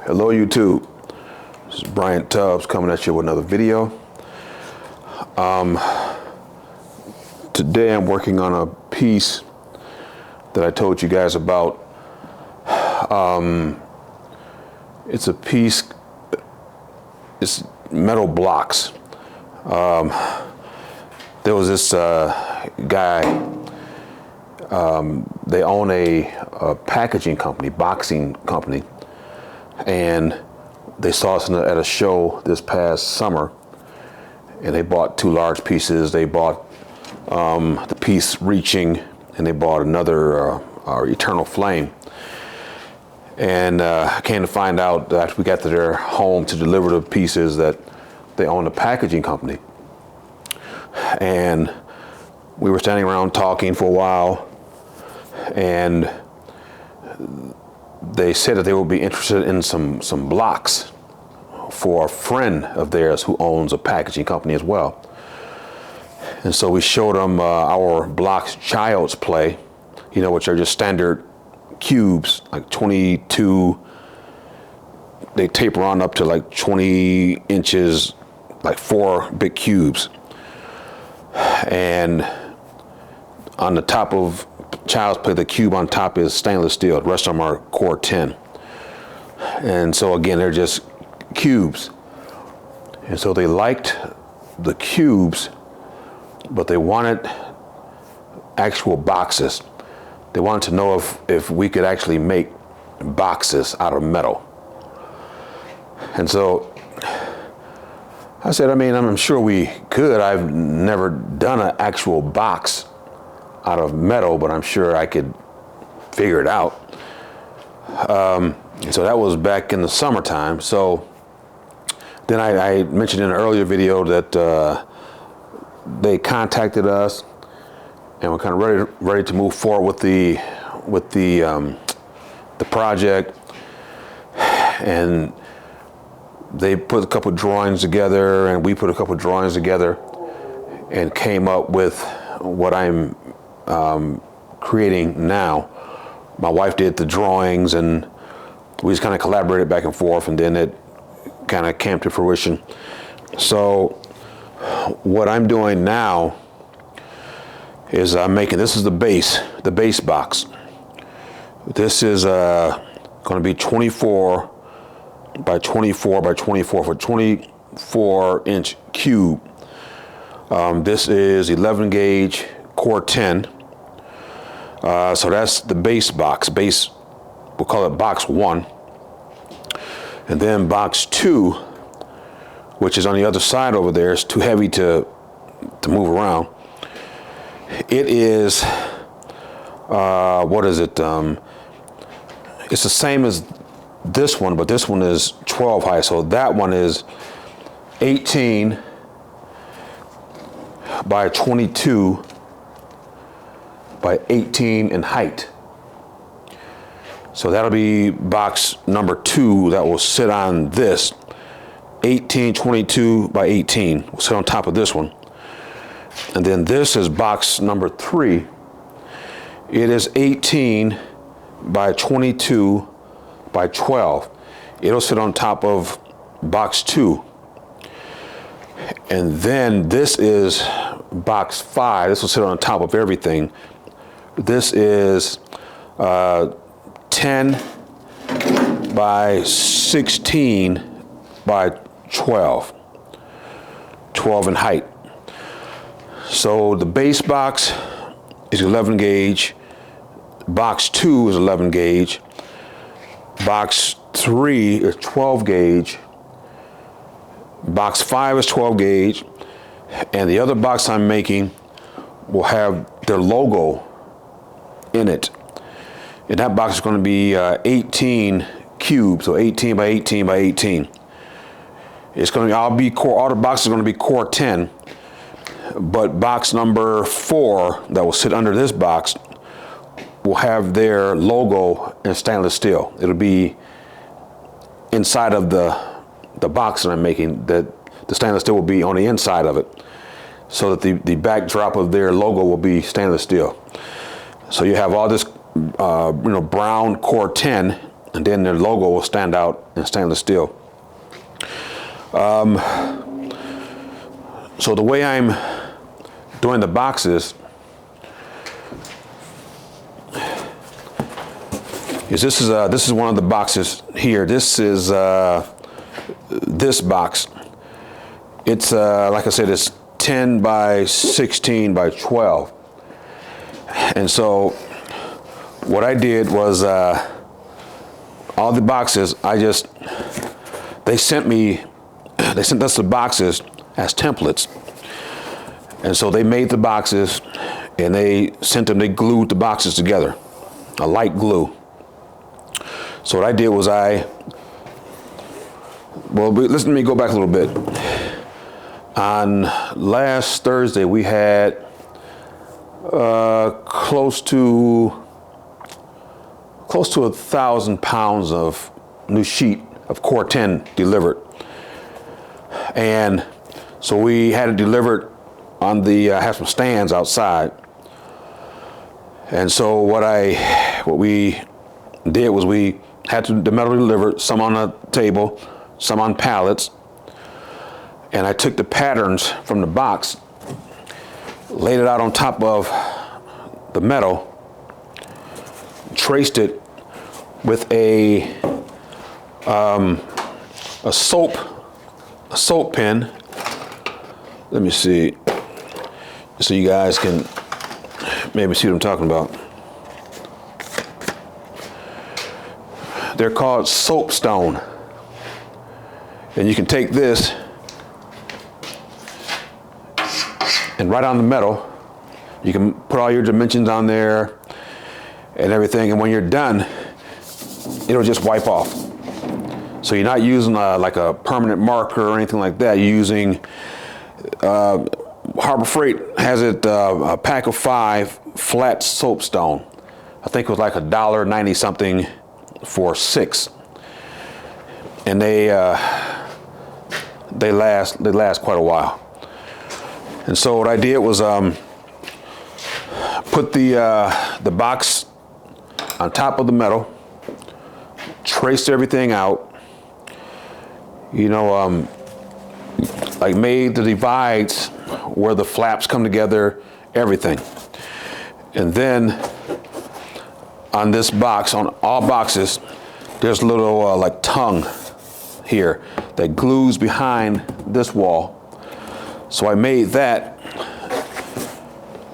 Hello YouTube, this is Brian Tubbs coming at you with another video. Today I'm working on a piece that I told you guys about. It's a piece, it's metal blocks. There was this guy, they own a packaging company, boxing company, and they saw us at a show this past summer, and they bought two large pieces. They bought the piece Reaching, and they bought another Eternal Flame. And I came to find out that we got to their home to deliver the pieces that they own a packaging company. And we were standing around talking for a while, and they said that they would be interested in some blocks for a friend of theirs who owns a packaging company as well. And so we showed them our blocks Child's Play, which are just standard cubes, like 22, they taper on up to like 20 inches, like 4 big cubes. And on the top of Child's Play, the cube on top is stainless steel. The rest of them are Corten. And so again, they're just cubes. And so they liked the cubes, but they wanted actual boxes. They wanted to know if we could actually make boxes out of metal. And so I said, I'm sure we could. I've never done an actual box out of metal, but I'm sure I could figure it out. So that was back in the summertime. So then I mentioned in an earlier video that they contacted us, and we're kind of ready to move forward with the project. And they put a couple drawings together, and we put a couple drawings together, and came up with what I'm creating now. My wife did the drawings, and we just kind of collaborated back and forth, and then it kind of came to fruition. So what I'm doing now is this is the base box. This is going to be 24 by 24 by 24 for 24-inch cube. This is 11 gauge Corten. So that's the base box. We'll call it box 1. And then box 2, which is on the other side over there, is too heavy to move around. It is, what is it? It's the same as this one, but this one is 12 high. So that one is 18 by 22 by 18 in height. So that'll be box number 2 that will sit on this. 18, 22 by 18 will sit on top of this one. And then this is box number 3. It is 18 by 22 by 12. It'll sit on top of box 2. And then this is box 5. This will sit on top of everything. This is 10 by 16 by 12. 12 in height. So the base box is 11 gauge. Box 2 is 11 gauge. Box 3 is 12 gauge. Box 5 is 12 gauge. And the other box I'm making will have their logo in it. And that box is going to be 18 cubes, so 18 by 18 by 18. It's going to be all the boxes are going to be Corten, but box number 4 that will sit under this box will have their logo in stainless steel. It'll be inside of the box that I'm making. That the stainless steel will be on the inside of it, so that the backdrop of their logo will be stainless steel. So you have all this brown Corten and then their logo will stand out in stainless steel. So the way I'm doing the boxes is this is one of the boxes here. This is this box. It's like I said, it's 10 by 16 by 12. And so what I did was all the boxes, they sent us the boxes as templates. And so they made the boxes and they glued the boxes together, a light glue. So what I did was let me go back a little bit. On last Thursday, we had close to 1,000 pounds of new sheet of Corten delivered. And so we had it delivered on the, have some stands outside. And so what we did was we had the metal delivered, some on a table, some on pallets. And I took the patterns from the box, laid it out on top of the metal, traced it with a soap pen. Let me see, so you guys can maybe see what I'm talking about. They're called soapstone. And you can take this and write on the metal. You can put all your dimensions on there and everything, and when you're done, it'll just wipe off. So you're not using like a permanent marker or anything like that. You're using, Harbor Freight has it, a pack of 5 flat soapstone. I think it was like $1.90 something for 6. And they last quite a while. And so what I did was put the box on top of the metal, traced everything out, like made the divides where the flaps come together, everything. And then on this box, on all boxes, there's a little like tongue here that glues behind this wall. So I made that.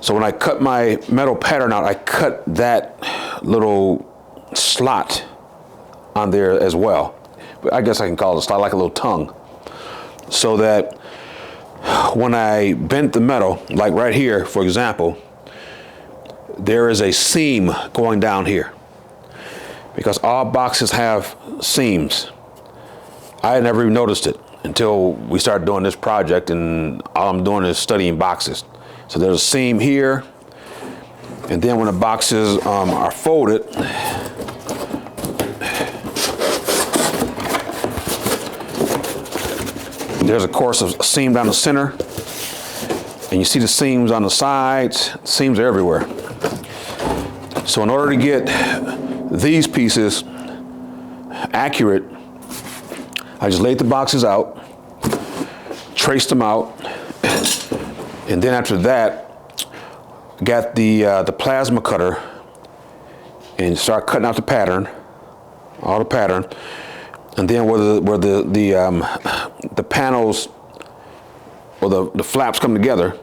So when I cut my metal pattern out, I cut that little slot on there as well. But I guess I can call it a slot, like a little tongue. So that when I bent the metal, like right here, for example, there is a seam going down here. Because all boxes have seams. I had never even noticed it until we started doing this project, and all I'm doing is studying boxes. So there's a seam here, and then when the boxes are folded, there's of course a seam down the center, and you see the seams on the sides. Seams are everywhere. So in order to get these pieces accurate, I just laid the boxes out, traced them out, and then after that, got the plasma cutter and start cutting out the pattern, all the pattern, and then where the panels or the flaps come together,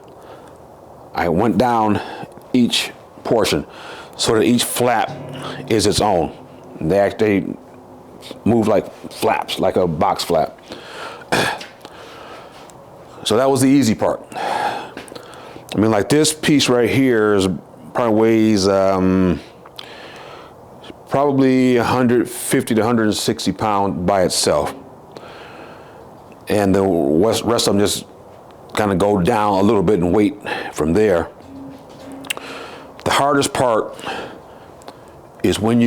I went down each portion so that each flap is its own. They actually move like flaps, like a box flap. So that was the easy part. I mean, like this piece right here is probably weighs probably 150 to 160 pounds by itself. And the rest of them just kind of go down a little bit in weight from there. The hardest part is when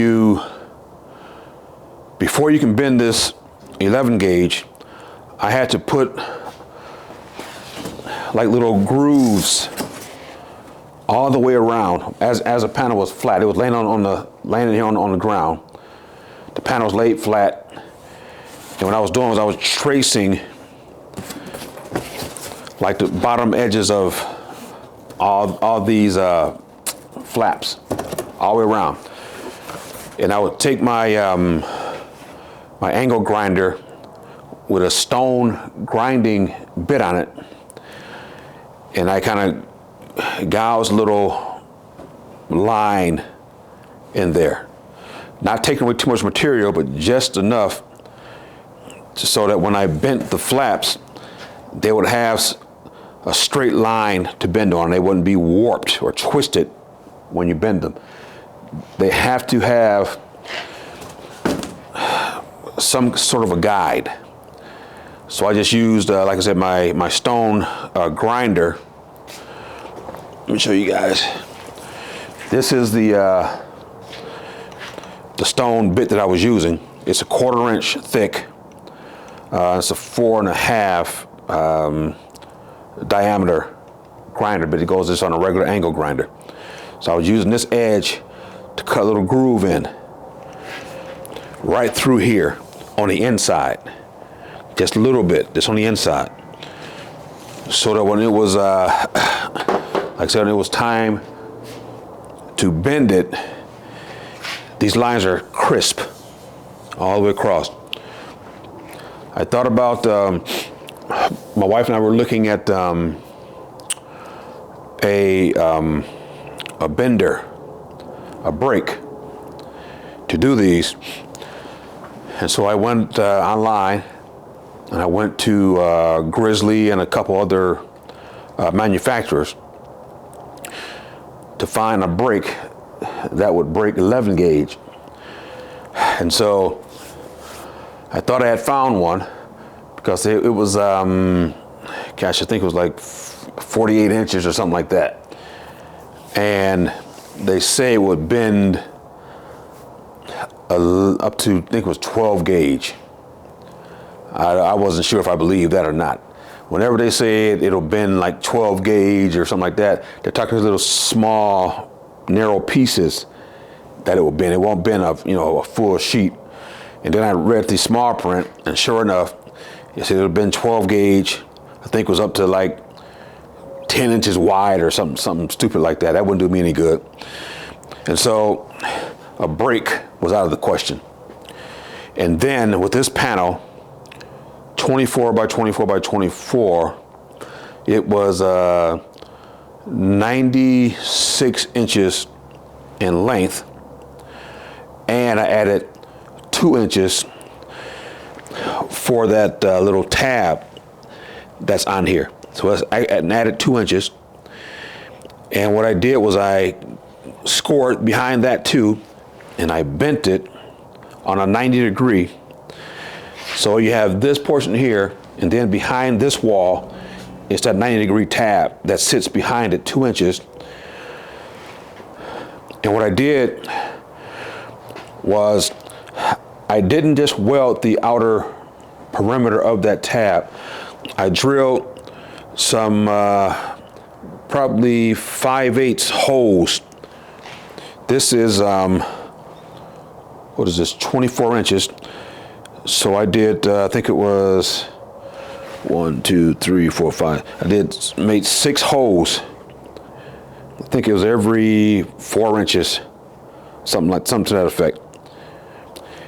before you can bend this 11 gauge, I had to put like little grooves all the way around as the panel was flat. It was laying here on the ground. The panel's laid flat. And what I was doing was I was tracing like the bottom edges of all these flaps all the way around. And I would take my my angle grinder with a stone grinding bit on it, and I kind of gouge a little line in there. Not taking away too much material, but just enough so that when I bent the flaps, they would have a straight line to bend on. They wouldn't be warped or twisted when you bend them. They have to have some sort of a guide. So I just used, like I said, my stone grinder. Let me show you guys. This is the stone bit that I was using. It's a 1/4 inch thick. It's a 4.5 diameter grinder, but it goes just on a regular angle grinder. So I was using this edge to cut a little groove in right through here on the inside, just a little bit, just on the inside, so that when it was, like I said, when it was time to bend it, these lines are crisp all the way across. I thought about, my wife and I were looking at a bender, a brake to do these. And so I went online, and I went to Grizzly and a couple other manufacturers to find a brake that would break 11 gauge. And so I thought I had found one, because it was, gosh, I think it was like 48 inches or something like that. And they say it would bend up to, I think it was 12 gauge. I wasn't sure if I believed that or not. Whenever they say it'll bend like 12 gauge or something like that, they're talking little small, narrow pieces that it will bend. It won't bend a full sheet. And then I read the small print, and sure enough, it said it'll bend 12 gauge. I think it was up to like 10 inches wide or something stupid like that. That wouldn't do me any good. And so a brake was out of the question. And then with this panel, 24 by 24 by 24, it was 96 inches in length, and I added 2 inches for that little tab that's on here. So I added 2 inches, and what I did was I scored behind that too, and I bent it on a 90 degree. So you have this portion here, and then behind this wall is that 90 degree tab that sits behind it 2 inches. And what I did was I didn't just weld the outer perimeter of that tab. I drilled some probably 5/8 holes. This is, what is this, 24 inches. So I did, I think it was 1, 2, 3, 4, 5. I made 6 holes. I think it was every 4 inches, something to that effect.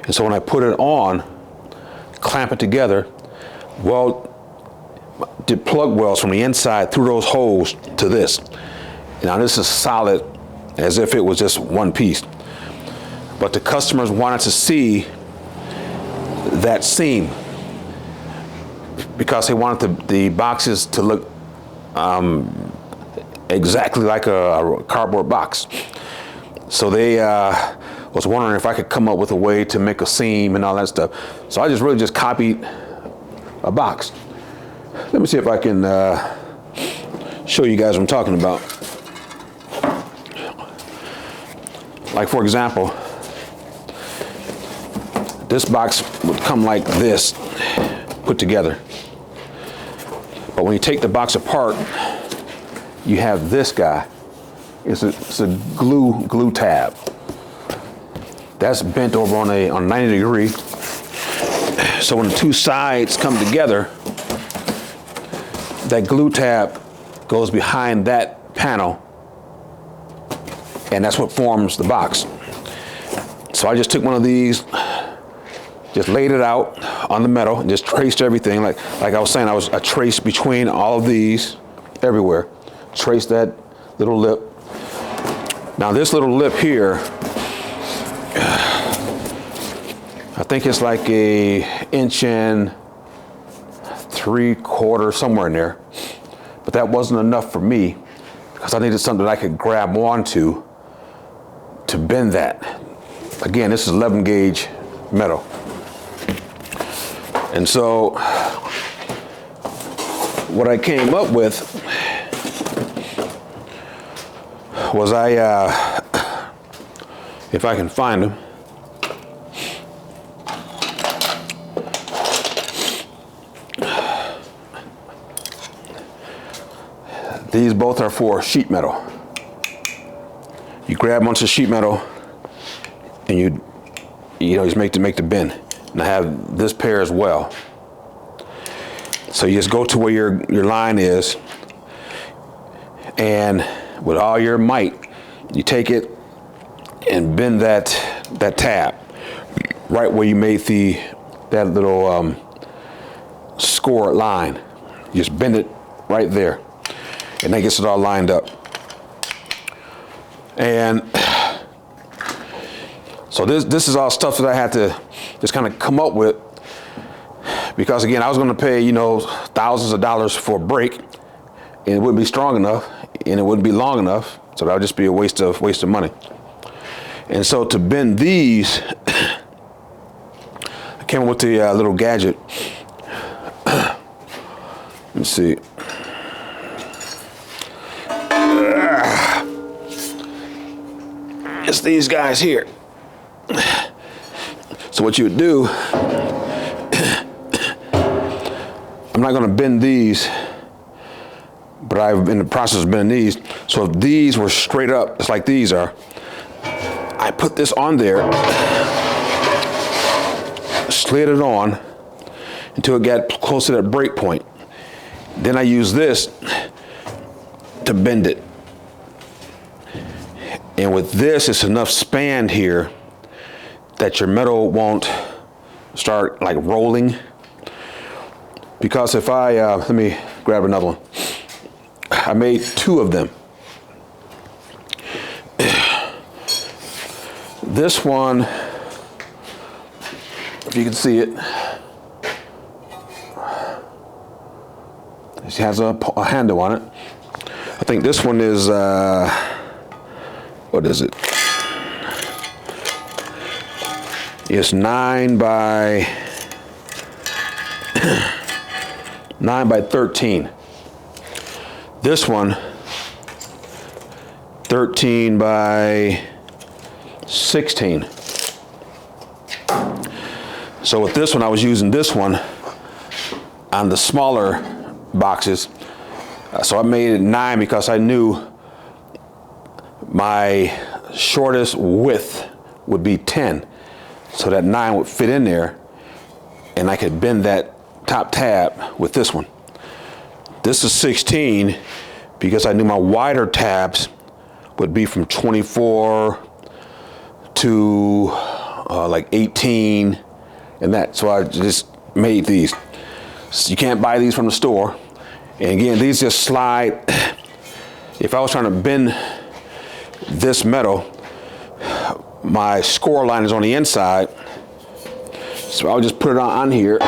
And so when I put it on, clamp it together, did plug welds from the inside through those holes to this. Now this is solid, as if it was just one piece. But the customers wanted to see that seam, because they wanted the boxes to look exactly like a cardboard box. So they was wondering if I could come up with a way to make a seam and all that stuff. So I just copied a box. Let me see if I can show you guys what I'm talking about. Like, for example, this box would come like this, put together. But when you take the box apart, you have this guy. It's a glue tab. that's bent over on a 90 degree. So when the two sides come together, that glue tab goes behind that panel, and that's what forms the box. So I just took one of these, just laid it out on the metal, and just traced everything. Like I was saying, I traced between all of these everywhere. Traced that little lip. Now this little lip here, I think it's like a 1.75 inches, somewhere in there. But that wasn't enough for me, because I needed something that I could grab onto to bend that. Again, this is 11 gauge metal. And so what I came up with was if I can find them, these both are for sheet metal. You grab onto sheet metal and you just make the bend. And I have this pair as well. So you just go to where your line is, and with all your might, you take it and bend that tab right where you made that little scored line. You just bend it right there, and that gets it all lined up. And so this is all stuff that I had to just kind of come up with, because again, I was going to pay thousands of dollars for a brake, and it wouldn't be strong enough, and it wouldn't be long enough, so that would just be a waste of money. And so to bend these, I came up with the little gadget. Let me see. It's these guys here. So what you would do, I'm not going to bend these, but I'm in the process of bending these. So if these were straight up, just like these are, I put this on there, slid it on until it got close to that break point. Then I use this to bend it. And with this, it's enough span here that your metal won't start like rolling. Because if let me grab another one. I made 2 of them. This one, if you can see it, it has a handle on it. I think this one is, what is it? It's 9 by 13. This one, 13 by 16. So with this one, I was using this one on the smaller boxes. So I made it 9 because I knew my shortest width would be 10. So that 9 would fit in there, and I could bend that top tab with this one. This is 16 because I knew my wider tabs would be from 24 to like 18 and that. So I just made these. So you can't buy these from the store. And again, these just slide. If I was trying to bend this metal, my score line is on the inside. So I'll just put it on here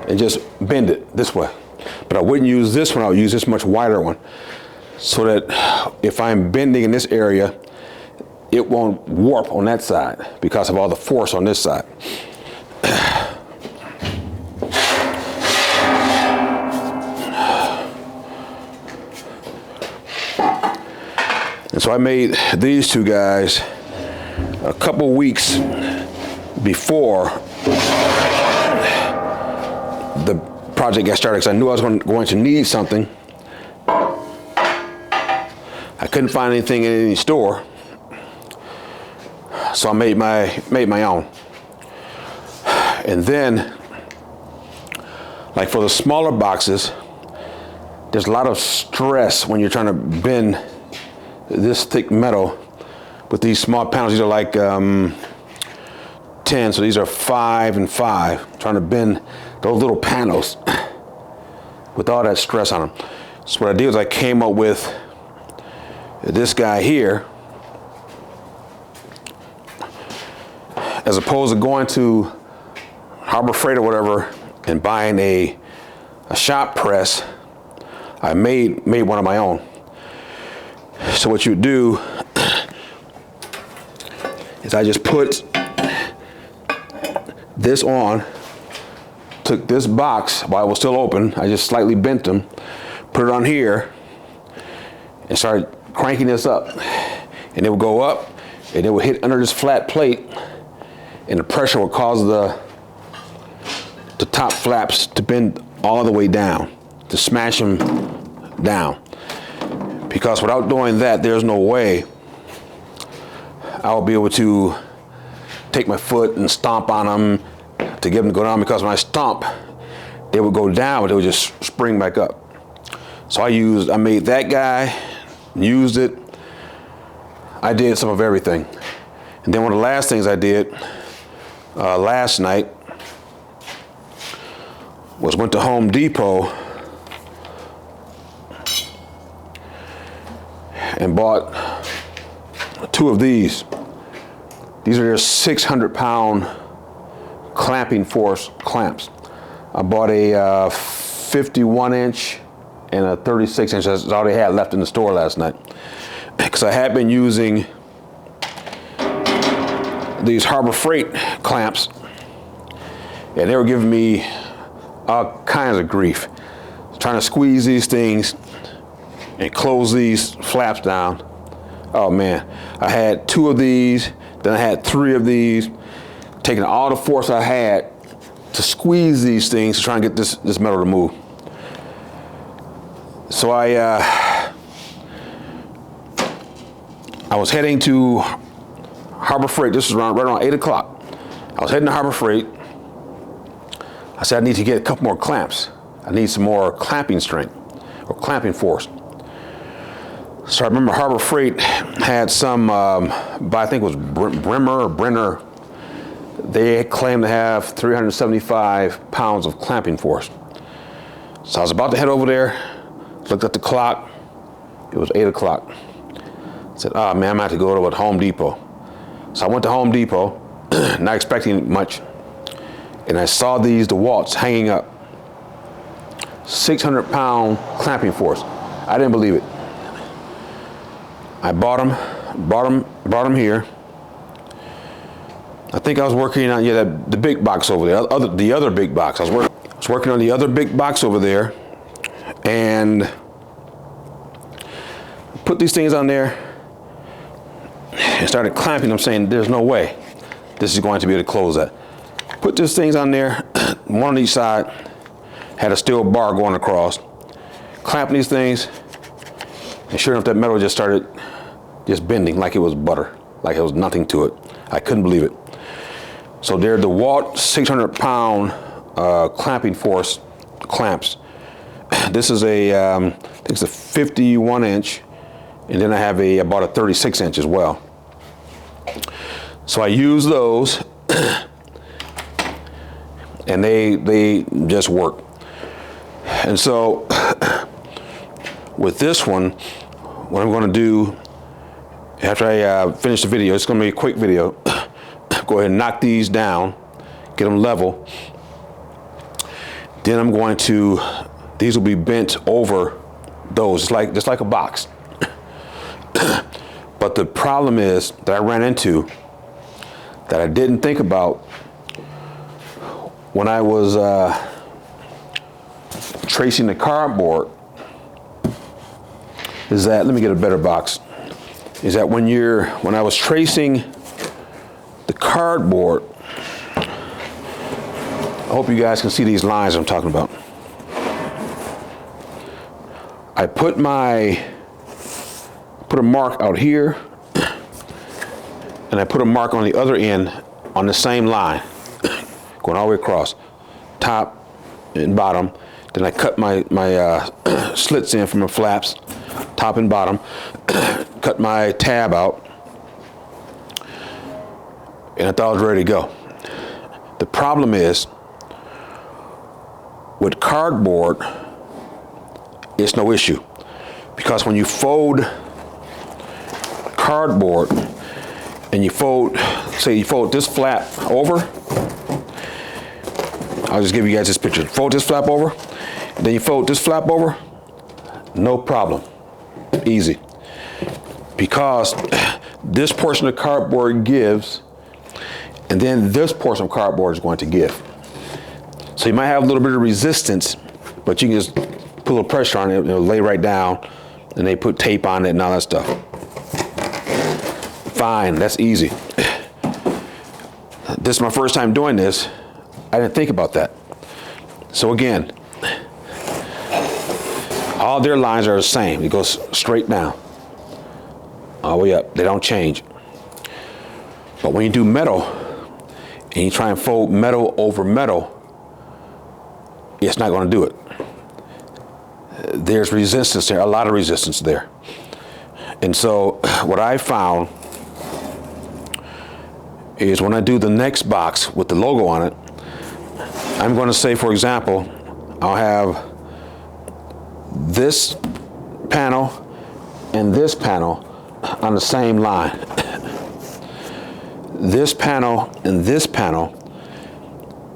and just bend it this way. But I wouldn't use this one, I would use this much wider one, so that if I'm bending in this area, it won't warp on that side because of all the force on this side. And so I made these 2 guys a couple weeks before the project got started, because I knew I was going to need something. I couldn't find anything in any store. So I made my own. And then, like for the smaller boxes, there's a lot of stress when you're trying to bend this thick metal with these small panels. These are like 10, so these are 5 and 5. Trying to bend those little panels with all that stress on them. So what I did is I came up with this guy here. As opposed to going to Harbor Freight or whatever and buying a shop press, I made one of my own. So what you do is I just put this on, took this box while it was still open, I just slightly bent them, put it on here, and started cranking this up. And it would go up, and it would hit under this flat plate, and the pressure would cause the top flaps to bend all the way down, to smash them down. Because without doing that, there's no way I'll be able to take my foot and stomp on them to get them to go down, because when I stomp, they would go down, but they would just spring back up. So I made that guy, used it. I did some of everything. And then one of the last things I did last night was went to Home Depot and bought 2 of these. These are their 600-pound clamping force clamps. I bought a 51-inch and a 36-inch. That's all they had left in the store last night. Because I had been using these Harbor Freight clamps, and they were giving me all kinds of grief. Trying to squeeze these things and close these flaps down. Oh man, I had 2 of these, then I had 3 of these, taking all the force I had to squeeze these things to try and get this metal to move. So I was heading to Harbor Freight. This was right around 8 o'clock. I was heading to Harbor Freight. I said I need to get a couple more clamps. I need some more clamping strength or clamping force. So I remember Harbor Freight had some, I think it was Brimmer or Brenner. They claimed to have 375 pounds of clamping force. So I was about to head over there, looked at the clock. It was 8 o'clock. I said, oh man, I'm gonna have to go to Home Depot. So I went to Home Depot, not expecting much, and I saw the DeWalt's hanging up. 600-pound clamping force. I didn't believe it. I bought them here. I think I was working on the big box over there, the other big box. I was working on the other big box over there, and put these things on there and started clamping them, saying there's no way this is going to be able to close that. Put these things on there, one on each side, had a steel bar going across, clamping these things, and sure enough, that metal just started bending like it was butter, like it was nothing to it. I couldn't believe it. So they're the DeWalt 600-pound clamping force clamps. This is I think it's a 51-inch, and then I bought a 36-inch as well. So I use those, and they just work. And so with this one, what I'm going to do after I finish the video, it's going to be a quick video. Go ahead and knock these down, get them level. Then I'm going to, these will be bent over those, just like a box. But the problem is that I ran into, that I didn't think about when I was tracing the cardboard, is that, let me get a better box, is that when I was tracing the cardboard, I hope you guys can see these lines I'm talking about. I put a mark out here, and I put a mark on the other end on the same line, going all the way across, top and bottom. Then I cut my slits in from the flaps, top and bottom, cut my tab out, and I thought I was ready to go. The problem is, with cardboard, it's no issue. Because when you fold cardboard and you fold, say you fold this flap over, I'll just give you guys this picture. Fold this flap over, then you fold this flap over, no problem, easy. Because this portion of cardboard gives, and then this portion of cardboard is going to give. So you might have a little bit of resistance, but you can just put a little pressure on it, it'll lay right down, and they put tape on it and all that stuff. Fine, that's easy. This is my first time doing this. I didn't think about that. So again, all their lines are the same. It goes straight down, all the way up. They don't change. But when you do metal, and you try and fold metal over metal, it's not going to do it. There's resistance there, a lot of resistance there. And so what I found is when I do the next box with the logo on it, I'm going to say, for example, I'll have this panel and this panel on the same line. This panel and this panel,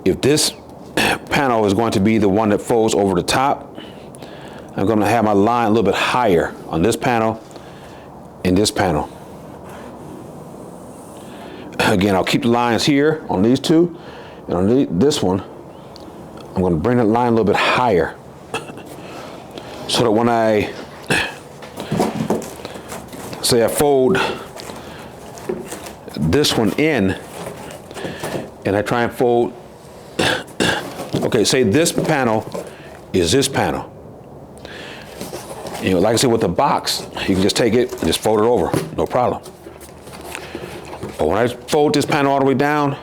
if this panel is going to be the one that folds over the top, I'm going to have my line a little bit higher on this panel and this panel. Again, I'll keep the lines here on these two, and on this one, I'm going to bring that line a little bit higher so that when I say I fold this one in and I try and fold, okay, say this panel is this panel. You know, like I said, with the box, you can just take it and just fold it over, no problem. But when I fold this panel all the way down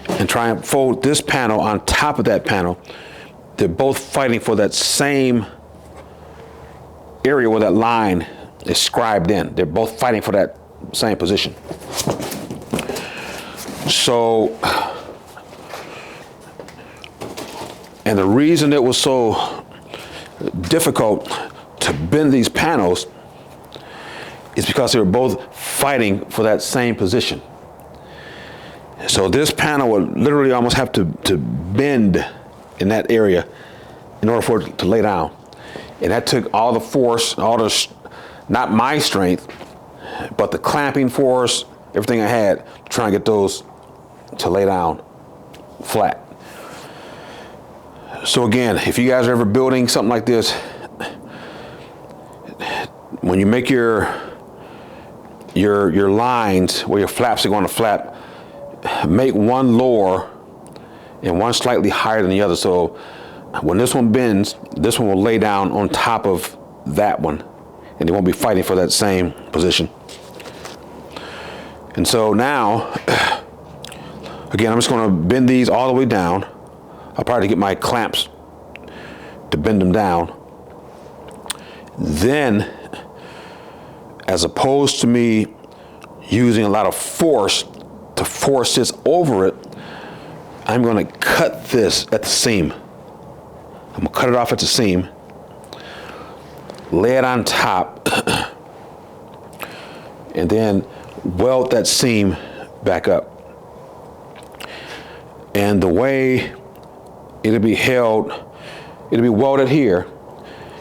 and try and fold this panel on top of that panel, they're both fighting for that same area where that line is scribed in. They're both fighting for that same position. So, and the reason it was so difficult to bend these panels is because they were both fighting for that same position. So this panel would literally almost have to bend in that area in order for it to lay down. And that took all the force, all the, not my strength, but the clamping force, everything I had to try and get those to lay down flat. So again, if you guys are ever building something like this, when you make your lines where your flaps are going to flap, make one lower and one slightly higher than the other. So when this one bends, this one will lay down on top of that one, and they won't be fighting for that same position. And so now, again, I'm just going to bend these all the way down. I'll probably get my clamps to bend them down. Then, as opposed to me using a lot of force to force this over it, I'm going to cut this at the seam. I'm going to cut it off at the seam, lay it on top, and then weld that seam back up. And the way it'll be held, it'll be welded here,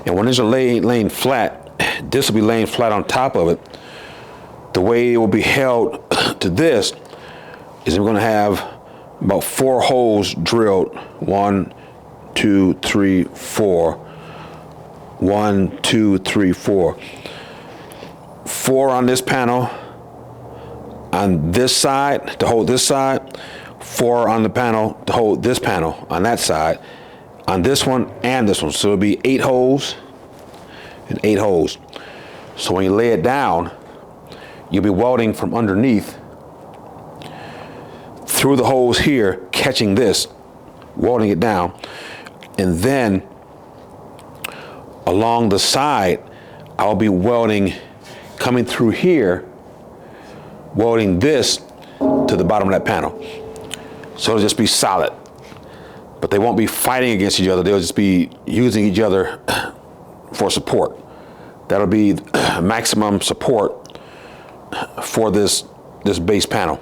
and when this is laying flat, this will be laying flat on top of it. The way it will be held to this is we're going to have about 4 holes drilled. 1, 2, 3, 4. 1, 2, 3, 4. 4 on this panel, on this side to hold this side. 4 on the panel to hold this panel on that side, on this one and this one. So it'll be 8 holes and 8 holes. So when you lay it down, you'll be welding from underneath through the holes here, catching this, welding it down, and then along the side, I'll be welding, coming through here, welding this to the bottom of that panel. So it'll just be solid. But they won't be fighting against each other. They'll just be using each other for support. That'll be maximum support for this base panel.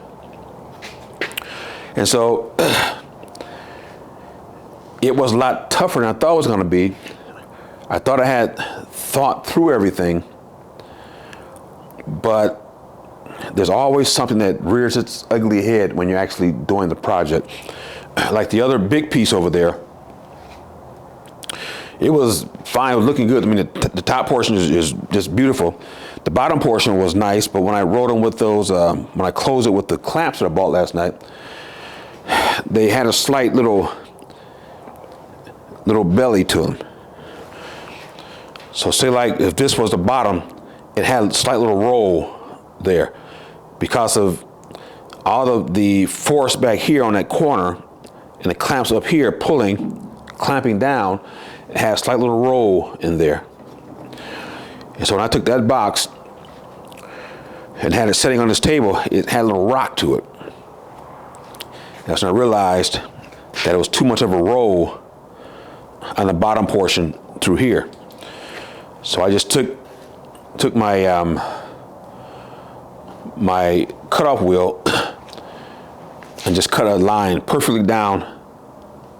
And so it was a lot tougher than I thought it was going to be. I thought I had thought through everything, but there's always something that rears its ugly head when you're actually doing the project. Like the other big piece over there, it was fine, it was looking good. I mean, the top portion is just beautiful. The bottom portion was nice, but when I rode them with those, when I closed it with the clamps that I bought last night, they had a slight little belly to them. So say like if this was the bottom, it had a slight little roll there because of all of the force back here on that corner and the clamps up here clamping down. It had a slight little roll in there. And so when I took that box and had it sitting on this table, it had a little rock to it. That's when I realized that it was too much of a roll on the bottom portion through here. So I just took my my cutoff wheel and just cut a line perfectly down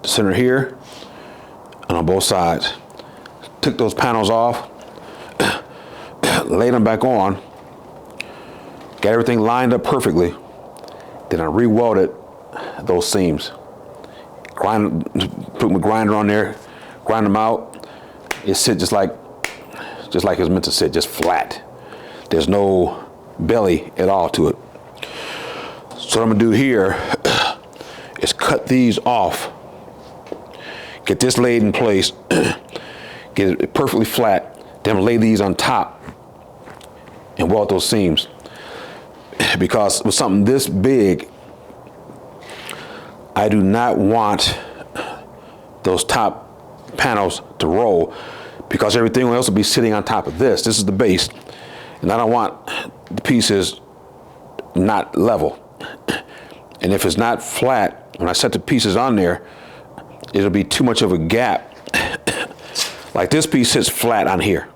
the center here and on both sides. Took those panels off, laid them back on, got everything lined up perfectly. Then I re-welded those seams. Put my grinder on there, grind them out. It sit just like it's meant to sit, just flat. There's no belly at all to it. So what I'm gonna do here is cut these off, get this laid in place, get it perfectly flat, then lay these on top and weld those seams. Because with something this big, I do not want those top panels to roll because everything else will be sitting on top of this. This is the base, and I don't want the pieces not level. And if it's not flat, when I set the pieces on there, it'll be too much of a gap. Like this piece sits flat on here.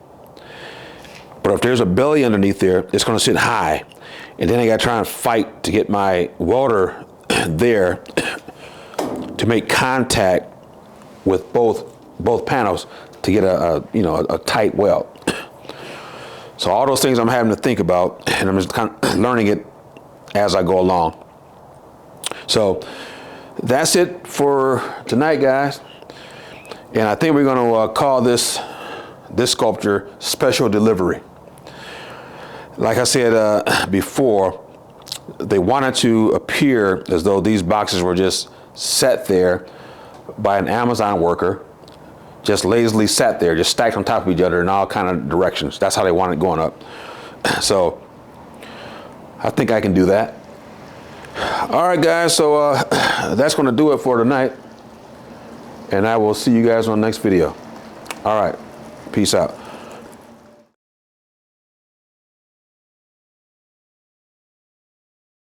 But if there's a belly underneath there, it's gonna sit high. And then I gotta try and fight to get my welder there to make contact with both panels to get a tight weld. So all those things I'm having to think about, and I'm just kind of learning it as I go along. So that's it for tonight, guys. And I think we're going to call this sculpture Special Delivery. Like I said before, they wanted to appear as though these boxes were just set there by an Amazon worker, just lazily sat there, just stacked on top of each other in all kind of directions. That's how they want it going up. So I think I can do that. All right, guys, so that's going to do it for tonight. And I will see you guys on the next video. All right, peace out.